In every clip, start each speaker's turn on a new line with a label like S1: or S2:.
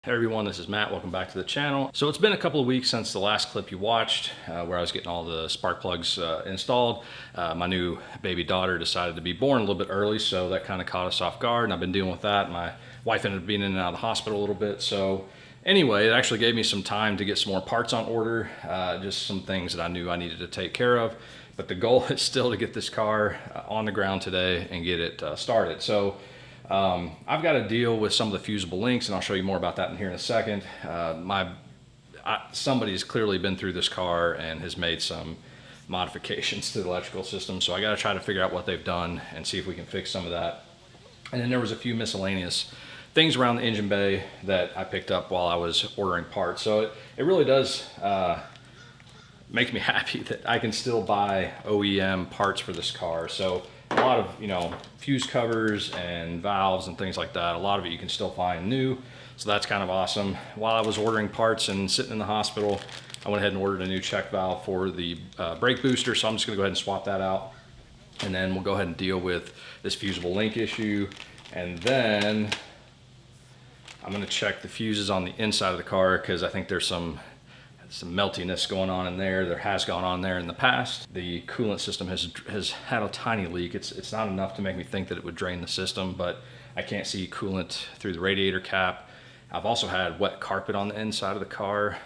S1: Hey everyone, this is Matt. Welcome back to the channel. So it's been a couple of weeks since the last clip you watched where I was getting all the spark plugs installed. My new baby daughter decided to be born a little bit early, so that kind of caught us off guard, and I've been dealing with that. My wife ended up being in and out of the hospital a little bit. So anyway, it actually gave me some time to get some more parts on order, just some things that I knew I needed to take care of. But the goal is still to get this car on the ground today and get it started. So I've got to deal with some of the fusible links, and I'll show you more about that in here in a second. Somebody's clearly been through this car and has made some modifications to the electrical system, so I got to try to figure out what they've done and see if we can fix some of that. And then there was a few miscellaneous things around the engine bay that I picked up while I was ordering parts. So it really does make me happy that I can still buy OEM parts for this car. So a lot of, fuse covers and valves and things like that, a lot of it you can still find new. So that's kind of awesome. While I was ordering parts and sitting in the hospital, I went ahead and ordered a new check valve for the brake booster. So I'm just gonna go ahead and swap that out. And then we'll go ahead and deal with this fusible link issue. And then I'm gonna check the fuses on the inside of the car because I think there's some meltiness going on in there. There has gone on there in the past. The coolant system has had a tiny leak. It's not enough to make me think that it would drain the system, but I can't see coolant through the radiator cap. I've also had wet carpet on the inside of the car.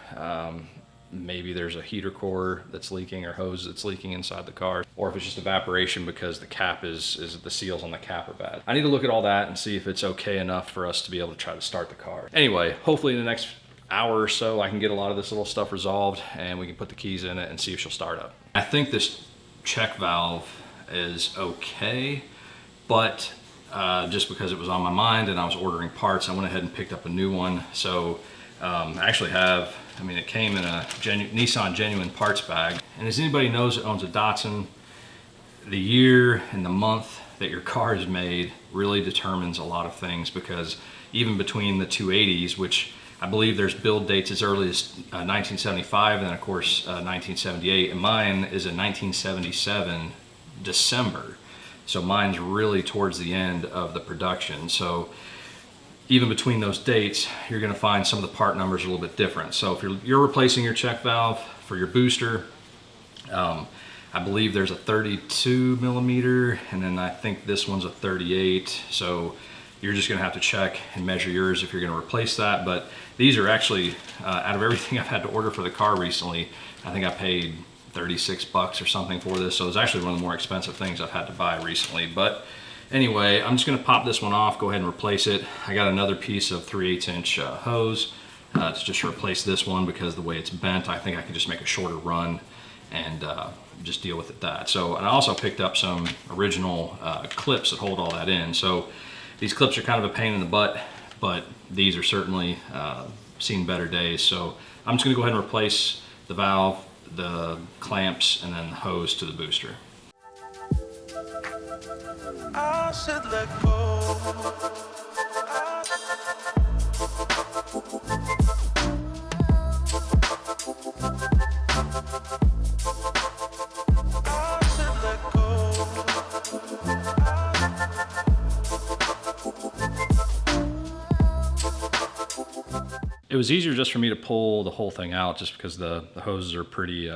S1: Maybe there's a heater core that's leaking or hose that's leaking inside the car, or if it's just evaporation because the cap the seals on the cap are bad. I need to look at all that and see if it's okay enough for us to be able to try to start the car. Anyway, hopefully in the next hour or so I can get a lot of this little stuff resolved and we can put the keys in it and see if she'll start up. I think this check valve is okay, but just because it was on my mind and I was ordering parts, I went ahead and picked up a new one. So I actually have, it came in a Nissan genuine parts bag. And as anybody knows that owns a Datsun, the year and the month that your car is made really determines a lot of things, because even between the 280s, which I believe there's build dates as early as 1975, and then of course 1978, and mine is a 1977 December. So mine's really towards the end of the production. So even between those dates, you're gonna find some of the part numbers are a little bit different. So if you're replacing your check valve for your booster, I believe there's a 32 millimeter, and then I think this one's a 38. So you're just gonna have to check and measure yours if you're gonna replace that. But these are actually, out of everything I've had to order for the car recently, I think I paid 36 bucks or something for this. So it's actually one of the more expensive things I've had to buy recently. But anyway, I'm just gonna pop this one off, go ahead and replace it. I got another piece of 3/8 inch hose to just replace this one, because the way it's bent, I think I can just make a shorter run and just deal with it that. So, and I also picked up some original clips that hold all that in. So these clips are kind of a pain in the butt, but these are certainly seen better days. So I'm just gonna go ahead and replace the valve, the clamps, and then the hose to the booster. I said let go. It was easier just for me to pull the whole thing out, just because the hoses are pretty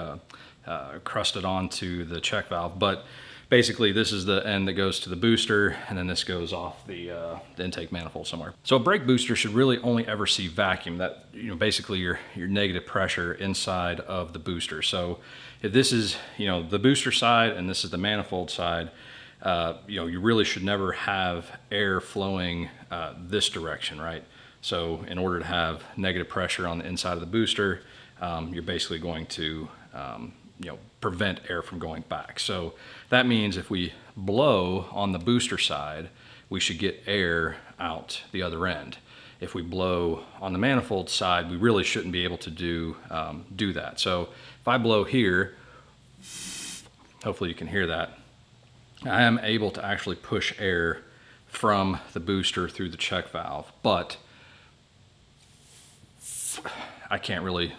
S1: crusted onto the check valve. But basically this is the end that goes to the booster, and then this goes off the intake manifold somewhere. So a brake booster should really only ever see vacuum, that basically your negative pressure inside of the booster. So if this is the booster side and this is the manifold side, you really should never have air flowing this direction, right? So in order to have negative pressure on the inside of the booster, you're basically going to prevent air from going back. So that means if we blow on the booster side, we should get air out the other end. If we blow on the manifold side, we really shouldn't be able to do that. So if I blow here, hopefully you can hear that, I am able to actually push air from the booster through the check valve, but I can't really,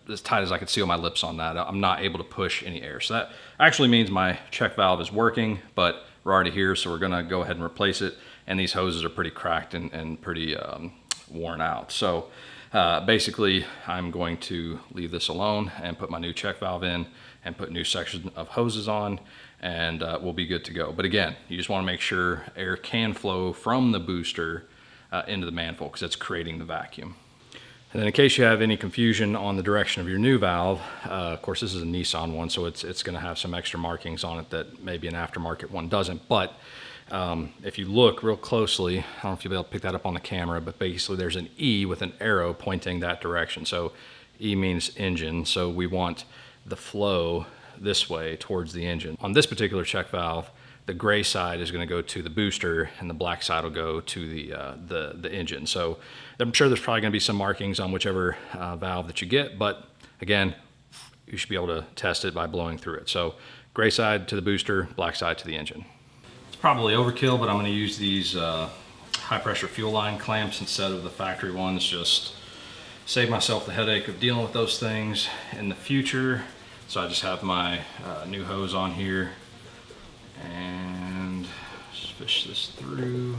S1: as tight as I could seal my lips on that, I'm not able to push any air. So that actually means my check valve is working, but we're already here, so we're gonna go ahead and replace it. And these hoses are pretty cracked and pretty worn out. So basically I'm going to leave this alone and put my new check valve in and put new sections of hoses on, and we'll be good to go. But again, you just want to make sure air can flow from the booster into the manifold, because it's creating the vacuum. And then in case you have any confusion on the direction of your new valve, of course this is a Nissan one, so it's going to have some extra markings on it that maybe an aftermarket one doesn't. But if you look real closely, I don't know if you'll be able to pick that up on the camera, but basically there's an E with an arrow pointing that direction. So E means engine, so we want the flow this way towards the engine. On this particular check valve, the gray side is going to go to the booster and the black side will go to the engine. So I'm sure there's probably going to be some markings on whichever valve that you get, but again, you should be able to test it by blowing through it. So gray side to the booster, black side to the engine. It's probably overkill, but I'm going to use these high pressure fuel line clamps instead of the factory ones. Just save myself the headache of dealing with those things in the future. So I just have my new hose on here and just fish this through.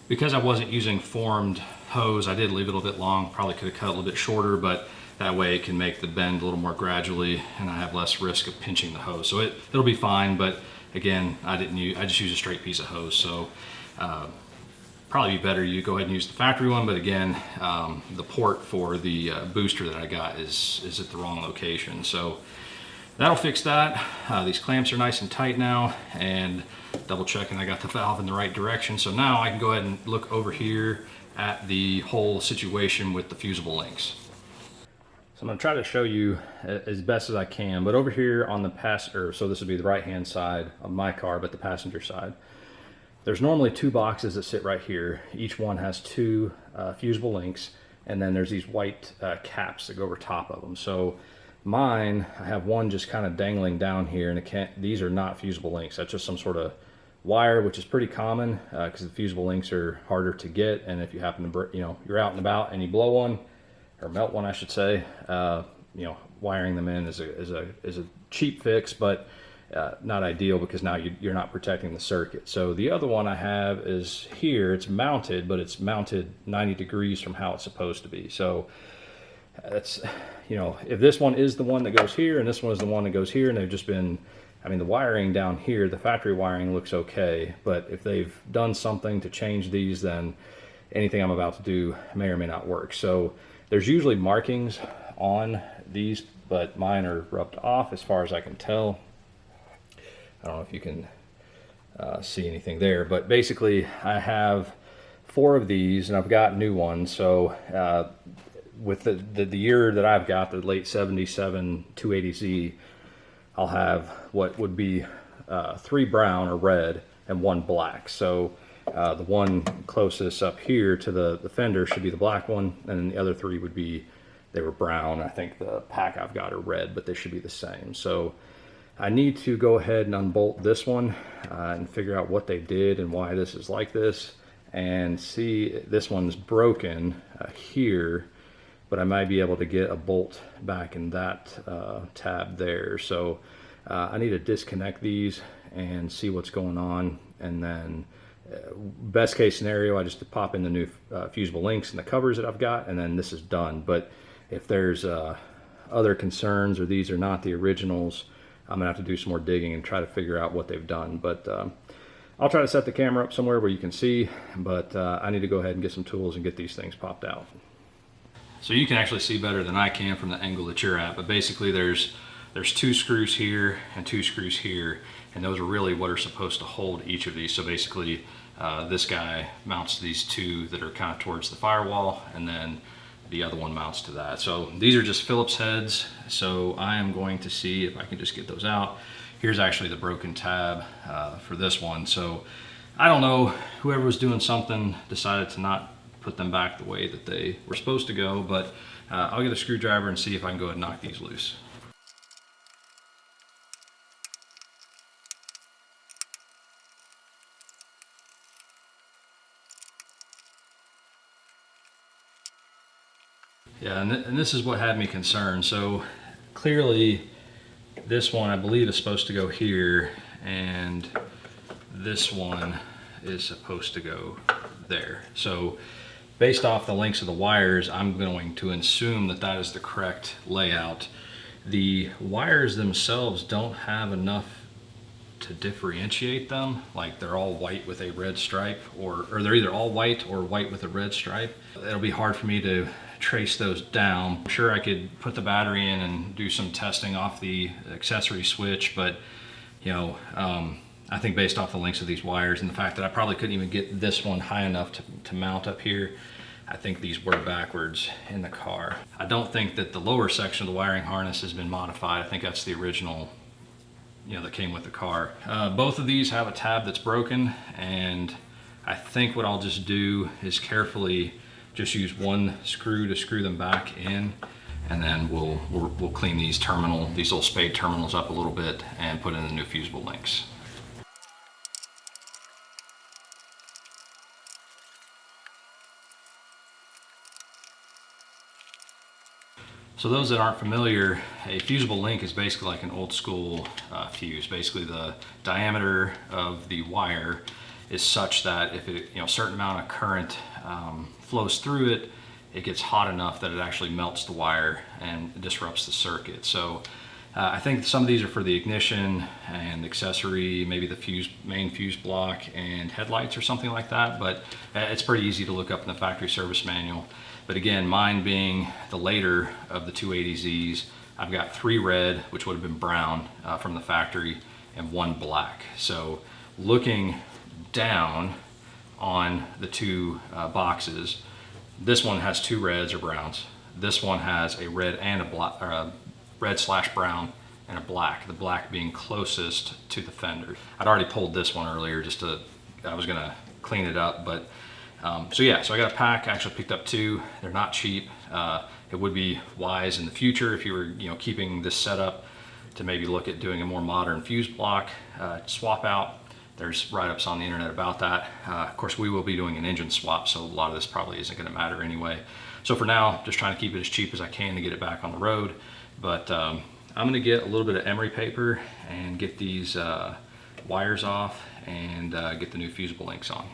S1: Because I wasn't using formed hose, I did leave it a little bit long. Probably could have cut it a little bit shorter, but that way it can make the bend a little more gradually and I have less risk of pinching the hose. So it'll be fine, but again, I just used a straight piece of hose. So probably be better you go ahead and use the factory one, but again, the port for the booster that I got is at the wrong location. So that'll fix that. These clamps are nice and tight now, and double checking I got the valve in the right direction. So now I can go ahead and look over here at the whole situation with the Fusible Links. So I'm going to try to show you as best as I can, but over here on the passenger, so this would be the right hand side of my car, but the passenger side, there's normally two boxes that sit right here. Each one has two Fusible Links, and then there's these white caps that go over top of them. So mine, I have one just kind of dangling down here, and these are not Fusible Links. That's just some sort of wire, which is pretty common because the Fusible Links are harder to get, and if you happen to, you're out and about and you blow one, or melt one I should say, wiring them in is a cheap fix, but not ideal because now you're not protecting the circuit. So the other one I have is here. It's mounted, but it's mounted 90 degrees from how it's supposed to be. So that's, if this one is the one that goes here and this one is the one that goes here, and they've just been, the wiring down here, the factory wiring looks okay, but if they've done something to change these, then anything I'm about to do may or may not work. So there's usually markings on these, but mine are rubbed off as far as I can tell. I don't know if you can see anything there, but basically I have 4 of these and I've got new ones. So with the year that I've got, the late 77 280Z, I'll have what would be 3 brown or red and 1 black. So the one closest up here to the fender should be the black one, and then the other 3 would be, they were brown. I think the pack I've got are red, but they should be the same. So I need to go ahead and unbolt this one and figure out what they did and why this is like this, and see, this one's broken here, but I might be able to get a bolt back in that tab there. So I need to disconnect these and see what's going on, and then best case scenario, I just pop in the new Fusible Links and the covers that I've got, and then this is done. But if there's other concerns or these are not the originals, I'm gonna have to do some more digging and try to figure out what they've done. But I'll try to set the camera up somewhere where you can see, but I need to go ahead and get some tools and get these things popped out. So you can actually see better than I can from the angle that you're at, but basically there's 2 screws here and 2 screws here, and those are really what are supposed to hold each of these. So basically this guy mounts these 2 that are kind of towards the firewall, and then the other one mounts to that. So these are just Phillips heads, so I am going to see if I can just get those out. Here's actually the broken tab for this one. So I don't know, whoever was doing something decided to not put them back the way that they were supposed to go, but I'll get a screwdriver and see if I can go ahead and knock these loose. Yeah, and this is what had me concerned. So clearly this one I believe is supposed to go here, and this one is supposed to go there. So based off the lengths of the wires, I'm going to assume that that is the correct layout. The wires themselves don't have enough to differentiate them. Like they're all white with a red stripe, or they're either all white or white with a red stripe. It'll be hard for me to trace those down. I'm sure I could put the battery in and do some testing off the accessory switch, but you know, I think based off the lengths of these wires and the fact that I probably couldn't even get this one high enough to mount up here, I think these were backwards in the car. I don't think that the lower section of the wiring harness has been modified. I think that's the original, you know, that came with the car. Both of these have a tab that's broken, and I think what I'll just do is carefully just use one screw to screw them back in, and then we'll clean these little spade terminals up a little bit and put in the new Fusible Links. So those that aren't familiar, a fusible link is basically like an old school fuse. Basically the diameter of the wire is such that if it, a certain amount of current flows through it, it gets hot enough that it actually melts the wire and disrupts the circuit. So I think some of these are for the ignition and accessory, maybe the main fuse block and headlights or something like that, but it's pretty easy to look up in the factory service manual. But again, mine being the later of the 280Zs, I've got 3 red, which would have been brown from the factory, and 1 black. So looking down on the 2 boxes, this one has 2 reds or browns. This one has a red and a black, red/brown and a black, the black being closest to the fender. I'd already pulled this one earlier I was gonna clean it up, but so yeah, so I got a pack. I actually picked up 2. They're not cheap. It would be wise in the future if you were keeping this setup to maybe look at doing a more modern fuse block swap out. There's write-ups on the internet about that. Of course, we will be doing an engine swap, so a lot of this probably isn't going to matter anyway. So for now, just trying to keep it as cheap as I can to get it back on the road. But I'm going to get a little bit of emery paper and get these wires off and get the new Fusible Links on.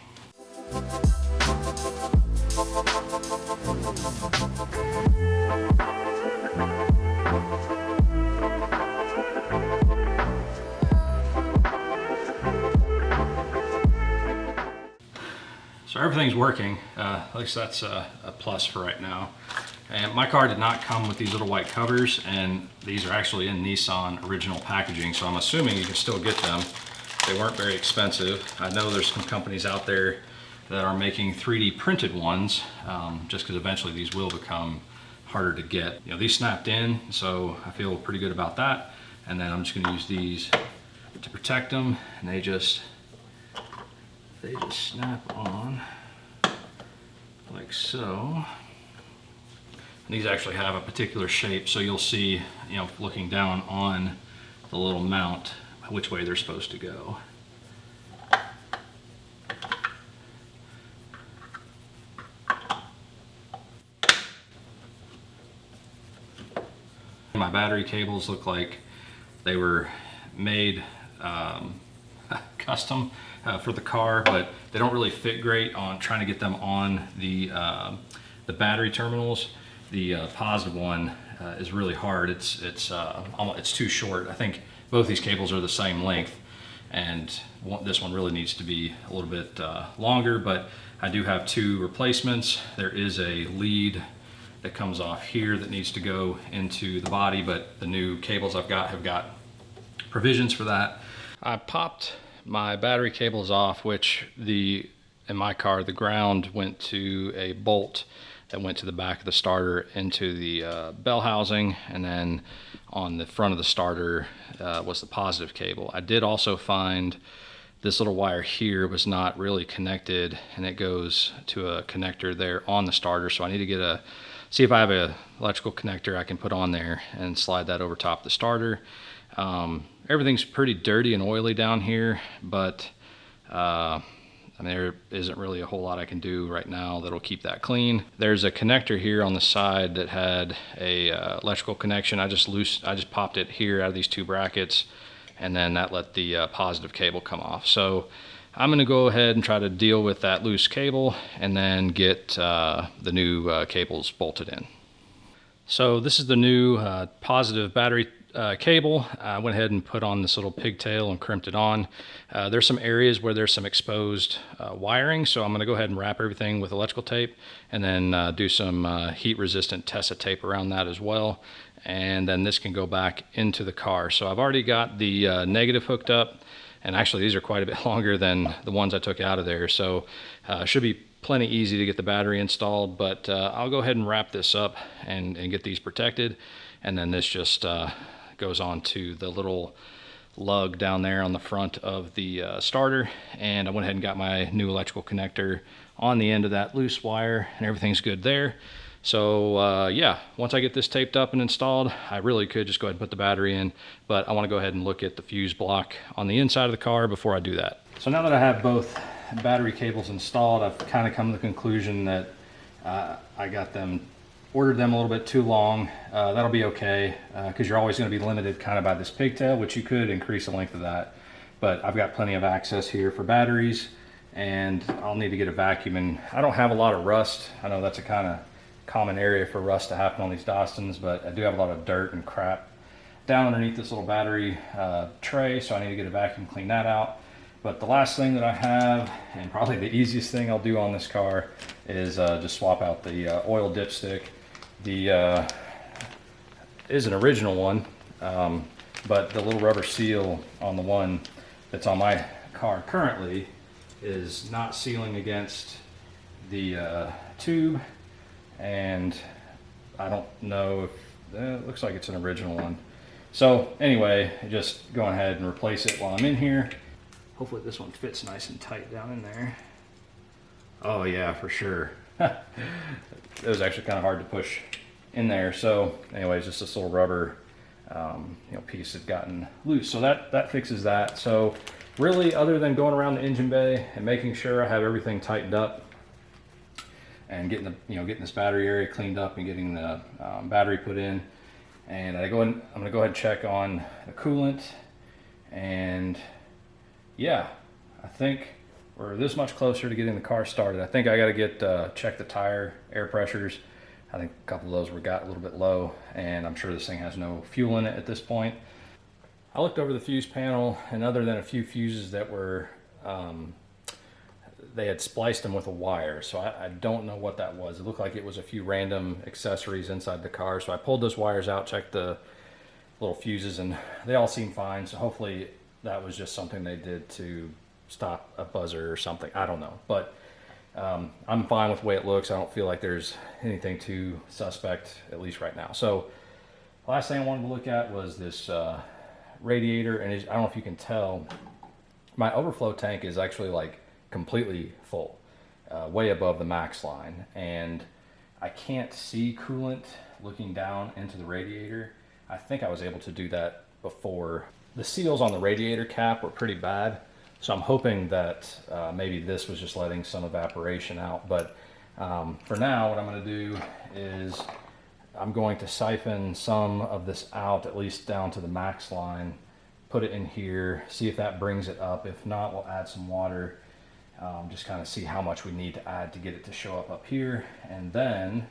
S1: So everything's working, at least that's a plus for right now. And my car did not come with these little white covers, and these are actually in Nissan original packaging, so I'm assuming you can still get them. They weren't very expensive. I know there's some companies out there that are making 3D printed ones, just because eventually these will become harder to get. These snapped in, so I feel pretty good about that. And then I'm just going to use these to protect them, and they just snap on like so. And these actually have a particular shape, so you'll see, looking down on the little mount, which way they're supposed to go. My battery cables look like they were made custom for the car, but they don't really fit great on trying to get them on the battery terminals. The positive one is really hard. It's too short. I think both these cables are the same length, and this one really needs to be a little bit longer, but I do have 2 replacements. There is a lead that comes off here that needs to go into the body, but the new cables I've got have got provisions for that. I popped my battery cables off, which in my car, the ground went to a bolt that went to the back of the starter into the bell housing, and then on the front of the starter was the positive cable. I did also find this little wire here was not really connected, and it goes to a connector there on the starter, so I need to see if I have an electrical connector I can put on there and slide that over top the starter. Everything's pretty dirty and oily down here, but I mean, there isn't really a whole lot I can do right now that'll keep that clean. There's a connector here on the side that had a electrical connection. I just popped it here out of these two brackets, and then that let the positive cable come off. So I'm going to go ahead and try to deal with that loose cable and then get the new cables bolted in. So this is the new positive battery cable. I went ahead and put on this little pigtail and crimped it on. There's some areas where there's some exposed wiring, so I'm going to go ahead and wrap everything with electrical tape and then do some heat resistant Tessa tape around that as well. And then this can go back into the car. So I've already got the negative hooked up, and actually these are quite a bit longer than the ones I took out of there, so should be plenty easy to get the battery installed. But I'll go ahead and wrap this up and get these protected, and then this just goes on to the little lug down there on the front of the starter. And I went ahead and got my new electrical connector on the end of that loose wire, and everything's good there. So yeah, once I get this taped up and installed, I really could just go ahead and put the battery in, but I want to go ahead and look at the fuse block on the inside of the car before I do that. So now that I have both battery cables installed, I've kind of come to the conclusion that ordered them a little bit too long. That'll be okay, because you're always going to be limited kind of by this pigtail, which you could increase the length of that. But I've got plenty of access here for batteries, and I'll need to get a vacuum. And I don't have a lot of rust. I know that's a kind of common area for rust to happen on these Datsuns, but I do have a lot of dirt and crap down underneath this little battery tray, so I need to get a vacuum, clean that out. But the last thing that I have, and probably the easiest thing I'll do on this car, is just swap out the oil dipstick. The is an original one, but the little rubber seal on the one that's on my car currently is not sealing against the tube, and I don't know if it looks like it's an original one. So anyway, just go ahead and replace it while I'm in here. Hopefully this one fits nice and tight down in there. Oh yeah, for sure. It was actually kind of hard to push in there. So anyways, just this little rubber piece had gotten loose, so that fixes that. So really, other than going around the engine bay and making sure I have everything tightened up and getting this battery area cleaned up and getting the battery put in, and I'm going to go ahead and check on the coolant. And yeah, I think we're this much closer to getting the car started. I think I got to get check the tire air pressures. I think a couple of those got a little bit low, and I'm sure this thing has no fuel in it at this point. I looked over the fuse panel, and other than a few fuses that were they had spliced them with a wire, so I don't know what that was. It looked like it was a few random accessories inside the car. So I pulled those wires out, checked the little fuses, and they all seem fine. So hopefully that was just something they did to stop a buzzer or something. I don't know, but I'm fine with the way it looks. I don't feel like there's anything too suspect, at least right now. So the last thing I wanted to look at was this radiator, and I don't know if you can tell, my overflow tank is actually like completely full, way above the max line, and I can't see coolant looking down into the radiator. I think I was able to do that before. The seals on the radiator cap were pretty bad, so I'm hoping that maybe this was just letting some evaporation out. But for now, what I'm going to do is I'm going to siphon some of this out, at least down to the max line, put it in here, see if that brings it up. If not, we'll add some water, just kind of see how much we need to add to get it to show up here, and then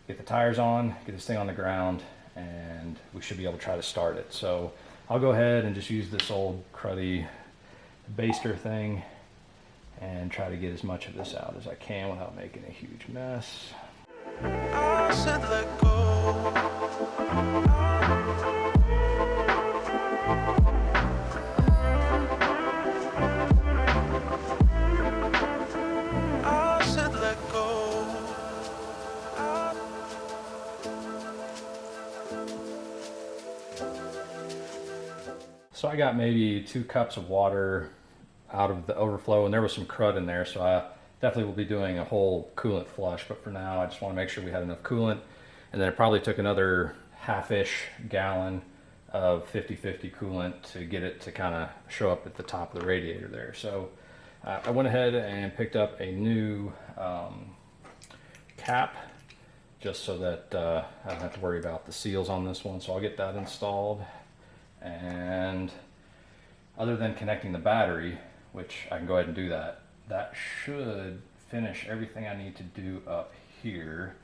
S1: get the tires on, get this thing on the ground, and we should be able to try to start it. So I'll go ahead and just use this old cruddy baster thing and try to get as much of this out as I can without making a huge mess. I said let go. I said let go. So I got maybe 2 cups of water out of the overflow, and there was some crud in there, so I definitely will be doing a whole coolant flush. But for now, I just want to make sure we had enough coolant. And then it probably took another half-ish gallon of 50-50 coolant to get it to kind of show up at the top of the radiator there. So I went ahead and picked up a new cap, just so that I don't have to worry about the seals on this one. So I'll get that installed. And other than connecting the battery, which I can go ahead and do that, that should finish everything I need to do up here.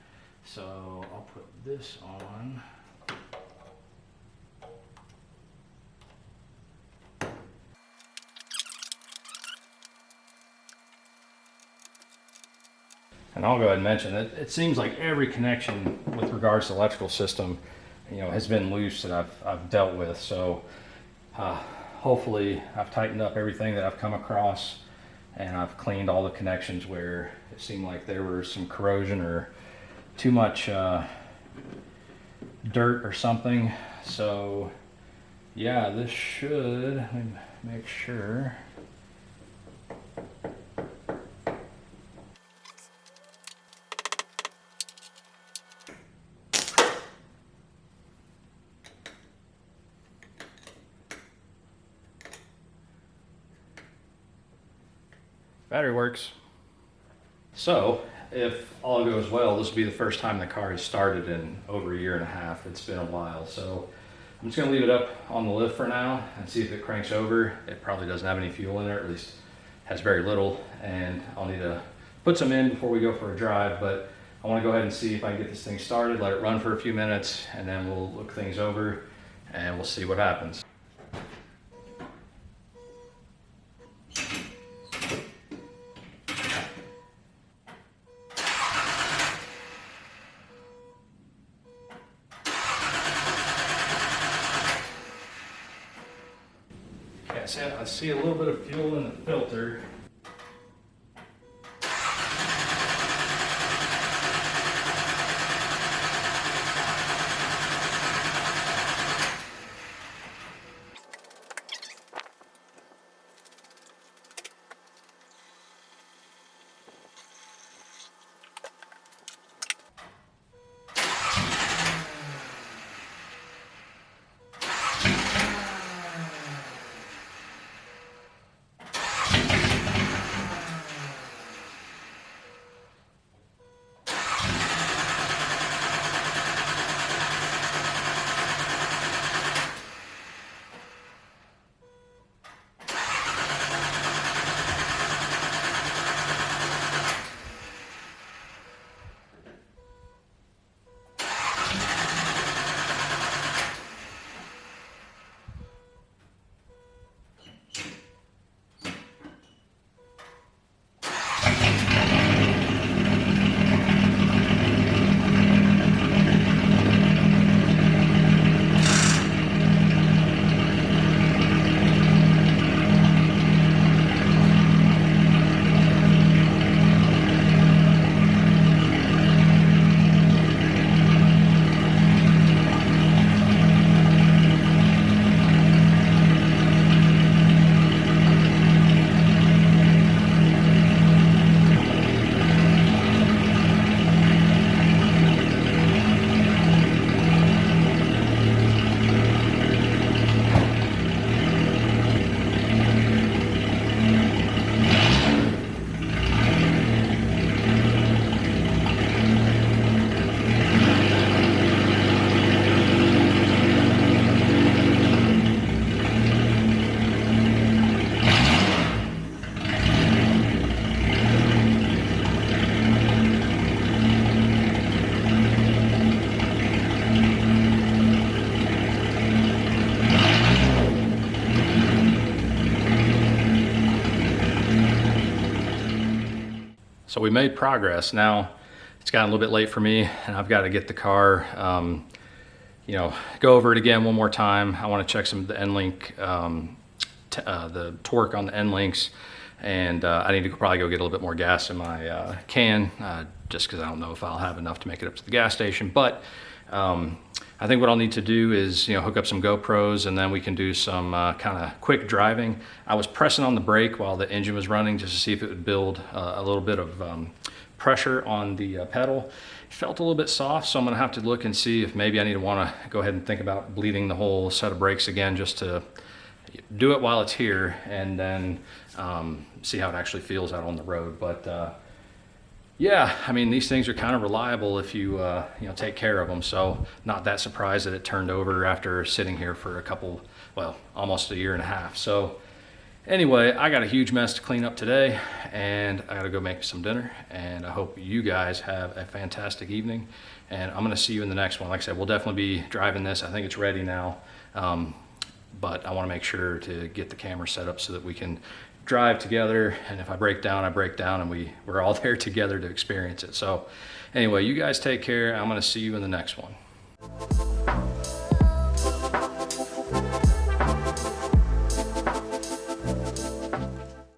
S1: So I'll put this on. And I'll go ahead and mention that it seems like every connection with regards to the electrical system, has been loose that I've dealt with. So hopefully I've tightened up everything that I've come across, and I've cleaned all the connections where it seemed like there was some corrosion or too much dirt or something. So yeah, this should, let me make sure. Battery works. So if all goes well, this will be the first time the car has started in over a year and a half. It's been a while. So I'm just gonna leave it up on the lift for now and see if it cranks over. It probably doesn't have any fuel in there, at least has very little, and I'll need to put some in before we go for a drive, but I wanna go ahead and see if I can get this thing started, let it run for a few minutes, and then we'll look things over and we'll see what happens. I see a little bit of fuel in the filter. So we made progress. Now it's gotten a little bit late for me, and I've got to get the car, go over it again one more time. I want to check some of the end link, the torque on the end links, and I need to probably go get a little bit more gas in my can, just because I don't know if I'll have enough to make it up to the gas station. But I think what I'll need to do is, hook up some GoPros, and then we can do some kind of quick driving. I was pressing on the brake while the engine was running just to see if it would build a little bit of pressure on the pedal. It felt a little bit soft, so I'm gonna have to look and see if maybe I need to wanna go ahead and think about bleeding the whole set of brakes again, just to do it while it's here, and then see how it actually feels out on the road. But yeah, I mean, these things are kind of reliable if you you know, take care of them. So not that surprised that it turned over after sitting here for a couple, well, almost a year and a half. So anyway, I got a huge mess to clean up today, and I got to go make some dinner. And I hope you guys have a fantastic evening. And I'm going to see you in the next one. Like I said, we'll definitely be driving this. I think it's ready now. But I want to make sure to get the camera set up so that we can drive together, and if I break down, I break down, and we're all there together to experience it. So anyway, you guys take care. I'm going to see you in the next one.